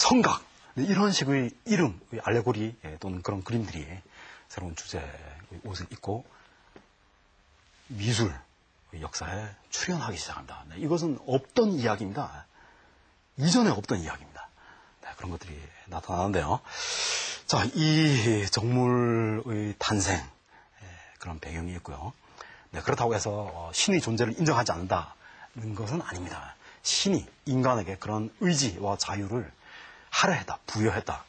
청각, 이런 식의 이름, 알레고리 또는 그런 그림들이 새로운 주제의 옷을 입고 미술 역사에 출연하기 시작합니다. 이것은 없던 이야기입니다. 이전에 없던 이야기입니다. 그런 것들이 나타나는데요. 자, 이 정물의 탄생, 그런 배경이 있고요. 그렇다고 해서 신의 존재를 인정하지 않는다는 것은 아닙니다. 신이 인간에게 그런 의지와 자유를 할애했다, 부여했다.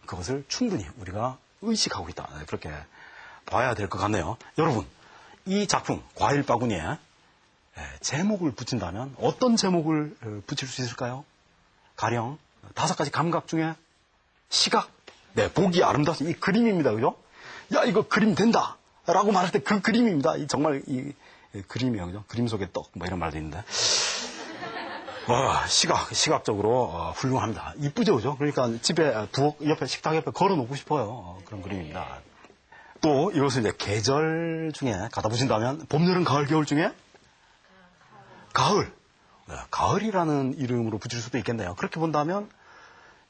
그것을 충분히 우리가 의식하고 있다. 그렇게 봐야 될 것 같네요. 여러분, 이 작품 과일 바구니에 제목을 붙인다면 어떤 제목을 붙일 수 있을까요? 가령 5가지 감각 중에 시각, 보기 아름답습니다. 이 그림입니다. 그죠? 야, 이거 그림 된다! 라고 말할 때 그 그림입니다. 정말 이 그림이에요. 그죠? 그림 속의 떡, 이런 말도 있는데. 시각적으로 훌륭합니다. 이쁘죠, 그죠? 그러니까 집에 부엌 옆에, 식탁 옆에 걸어놓고 싶어요. 그런 그림입니다. 또 이것을 이제 계절 중에 갖다 붙인다면 봄, 여름, 가을, 겨울 중에 가을. 가을이라는 이름으로 붙일 수도 있겠네요. 그렇게 본다면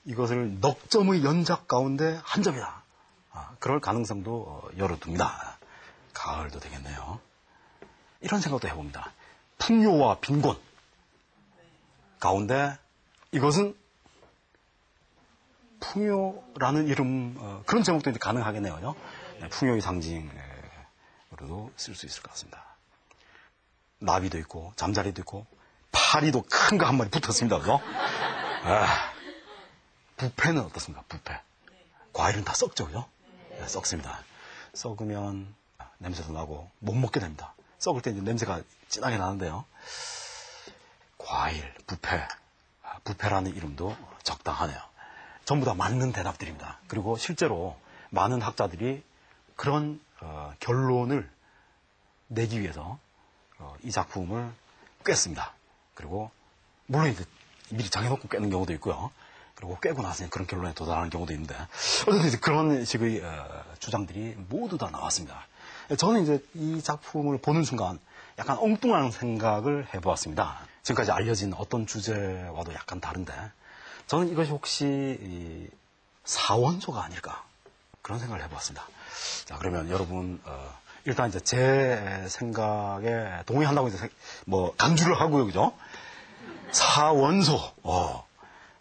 이것을 넉 점의 연작 가운데 한 점이다. 그럴 가능성도 열어둡니다. 가을도 되겠네요. 이런 생각도 해봅니다. 풍요와 빈곤 가운데 이것은 풍요라는 이름, 그런 제목도 이제 가능하겠네요. 풍요의 상징으로도 쓸 수 있을 것 같습니다. 나비도 있고 잠자리도 있고 파리도 큰 거 한 마리 붙었습니다. 그죠? 부패는 어떻습니까? 부패. 과일은 다 썩죠, 그죠? 썩습니다. 썩으면 냄새도 나고 못 먹게 됩니다. 썩을 때 이제 냄새가 진하게 나는데요. 과일, 부패, 부패라는 이름도 적당하네요. 전부 다 맞는 대답들입니다. 그리고 실제로 많은 학자들이 그런 결론을 내기 위해서 이 작품을 꿰습니다. 그리고 물론 이제 미리 정해놓고 꿰는 경우도 있고요. 그리고 꿰고 나서 그런 결론에 도달하는 경우도 있는데 어쨌든 이제 그런 식의 주장들이 모두 다 나왔습니다. 저는 이제 이 작품을 보는 순간 약간 엉뚱한 생각을 해보았습니다. 지금까지 알려진 어떤 주제와도 약간 다른데 저는 이것이 혹시 사원소가 아닐까 그런 생각을 해보았습니다. 자, 그러면 여러분 일단 이제 제 생각에 동의한다고 이제 강조를 하고요, 그죠? 사원소,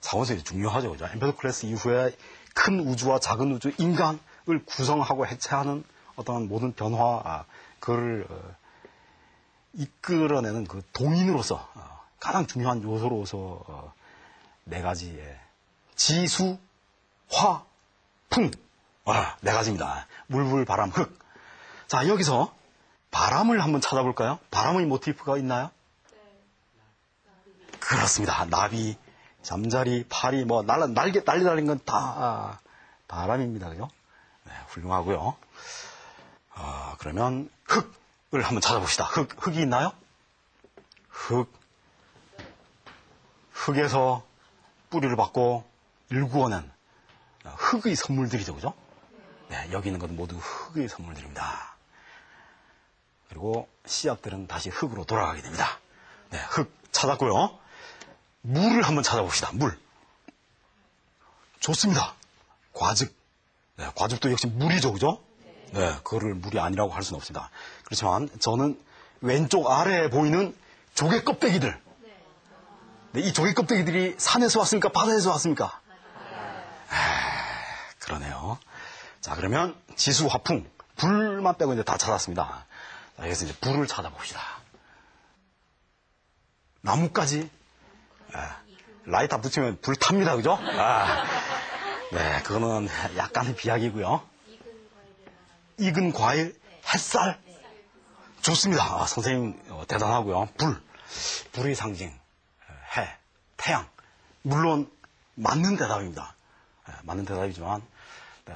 사원소 이제 중요하죠, 그죠? 엠페도클레스 이후에 큰 우주와 작은 우주, 인간을 구성하고 해체하는 어떤 모든 변화, 그를 이끌어내는 그 동인으로서 가장 중요한 요소로서 4가지의 지수, 화, 풍, 4가지입니다. 물, 불, 바람, 흙. 자, 여기서 바람을 한번 찾아볼까요? 바람의 모티프가 있나요? 그렇습니다. 나비, 잠자리, 파리, 날개 달린 건 다 바람입니다. 그죠? 네, 훌륭하고요. 그러면 흙을 한번 찾아봅시다. 흙이 있나요? 흙에서 뿌리를 받고 일구어낸 흙의 선물들이죠. 그죠? 네, 여기 있는 것은 모두 흙의 선물들입니다. 그리고 씨앗들은 다시 흙으로 돌아가게 됩니다. 네, 흙 찾았고요. 물을 한번 찾아봅시다. 물. 좋습니다. 과즙. 네, 과즙도 역시 물이죠. 그죠? 네, 그거를 물이 아니라고 할 수는 없습니다. 그렇지만 저는 왼쪽 아래에 보이는 조개 껍데기들. 네, 이 조개 껍데기들이 산에서 왔습니까? 바다에서 왔습니까? 그러네요. 자, 그러면 지수, 화풍, 불만 빼고 이제 다 찾았습니다. 자, 여기서 이제 불을 찾아봅시다. 나무까지 라이터 붙이면 불 탑니다. 그죠? 네, 그거는 약간의 비약이고요. 익은 과일, 햇살. 좋습니다. 선생님 대단하고요. 불의 상징, 해, 태양. 물론 맞는 대답입니다. 맞는 대답이지만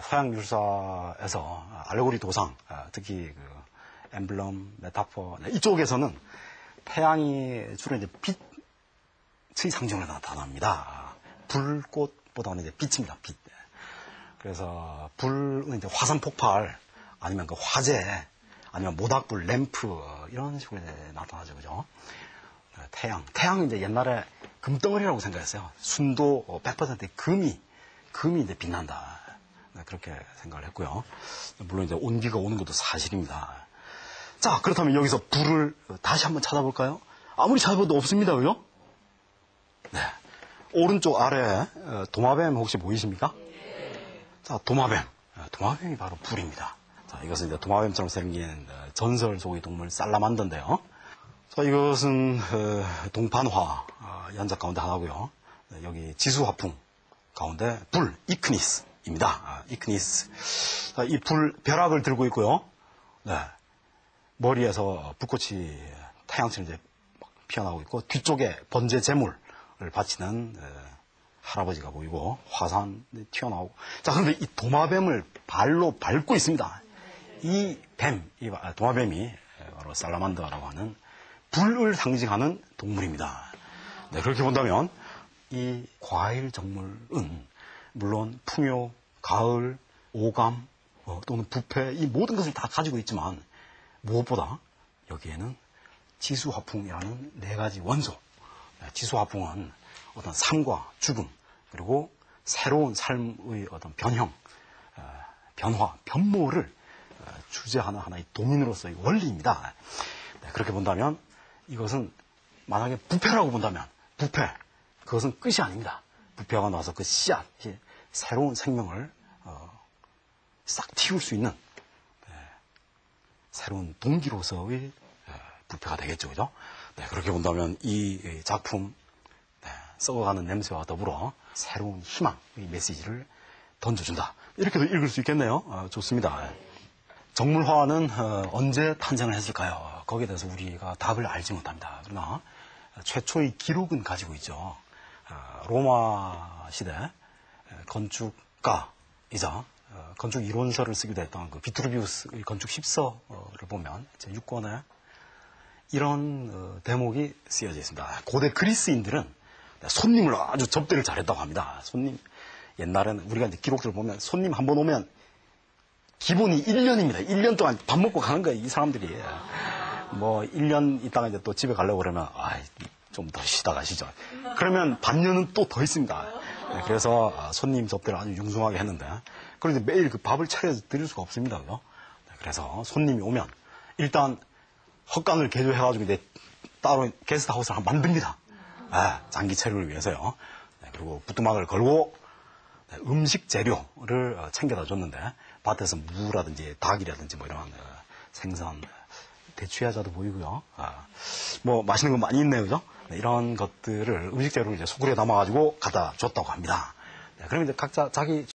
서양 율사에서 알레고리 도상, 특히 그 엠블럼, 메타포 이쪽에서는 태양이 주로 이제 빛의 상징으로 나타납니다. 불꽃보다는 이제 빛입니다. 빛. 그래서 불은 이제 화산 폭발 아니면 그 화재 아니면 모닥불, 램프 이런 식으로 이제 나타나죠, 그죠? 태양은 이제 옛날에 금덩어리라고 생각했어요. 순도 100%의 금이 이제 빛난다. 그렇게 생각을 했고요. 물론 이제 온기가 오는 것도 사실입니다. 자, 그렇다면 여기서 불을 다시 한번 찾아볼까요? 아무리 찾아봐도 없습니다, 그죠? 네. 오른쪽 아래 도마뱀 혹시 보이십니까? 자, 도마뱀이 바로 불입니다. 자, 이것은 이제 도마뱀처럼 생긴 전설 속의 동물 살라만더인데요. 자, 이것은 동판화 연작 가운데 하나고요. 여기 지수화풍 가운데 불 이크니스입니다. 이크니스. 자, 이 불 벼락을 들고 있고요. 네. 머리에서 불꽃이 태양처럼 이제 피어나고 있고 뒤쪽에 번제 제물을 바치는 할아버지가 보이고 화산이 튀어나오고. 자, 그런데 이 도마뱀을 발로 밟고 있습니다. 이 도마뱀이 바로 살라만더라고 하는 불을 상징하는 동물입니다. 네, 그렇게 본다면 이 과일 정물은 물론 풍요, 가을, 오감 또는 부패 이 모든 것을 다 가지고 있지만 무엇보다 여기에는 지수화풍이라는 네 가지 원소. 지수화풍은 어떤 삶과 죽음 그리고 새로운 삶의 어떤 변형, 변화, 변모를 주제하는 하나의 동인으로서의 원리입니다. 네, 그렇게 본다면 이것은 만약에 부패라고 본다면 부패 그것은 끝이 아닙니다. 부패가 나와서 그 씨앗, 새로운 생명을 싹 틔울 수 있는 새로운 동기로서의 부패가 되겠죠, 그죠? 네, 그렇게 본다면 이 작품 썩어가는 냄새와 더불어 새로운 희망의 메시지를 던져준다. 이렇게도 읽을 수 있겠네요. 좋습니다. 정물화는 언제 탄생을 했을까요? 거기에 대해서 우리가 답을 알지 못합니다. 그러나 최초의 기록은 가지고 있죠. 로마 시대 건축가이자 건축 이론서를 쓰기도 했던 그 비트루비우스의 건축 십서를 보면 제 6권에 이런 대목이 쓰여져 있습니다. 고대 그리스인들은 손님을 아주 접대를 잘했다고 합니다. 옛날에는 우리가 이제 기록들을 보면 손님 한 번 오면 기본이 1년입니다. 1년 동안 밥 먹고 가는 거예요, 이 사람들이. 뭐 1년 있다가 이제 또 집에 가려고 그러면 좀 더 쉬다 가시죠. 그러면 반년은 또 더 있습니다. 그래서 손님 접대를 아주 융숭하게 했는데 그런데 매일 그 밥을 차려서 드릴 수가 없습니다. 그죠? 그래서 손님이 오면 일단 헛간을 개조해가지고 이제 따로 게스트하우스를 만듭니다. 장기 체류를 위해서요. 그리고 부뚜막을 걸고 음식 재료를 챙겨다 줬는데 밭에서 무라든지 닭이라든지 뭐 이런 생선 대추야자도 보이고요. 뭐 맛있는 거 많이 있네요, 그죠? 이런 것들을 음식 재료를 이제 소쿠리에 담아가지고 갖다 줬다고 합니다. 그러면 이제 각자 자기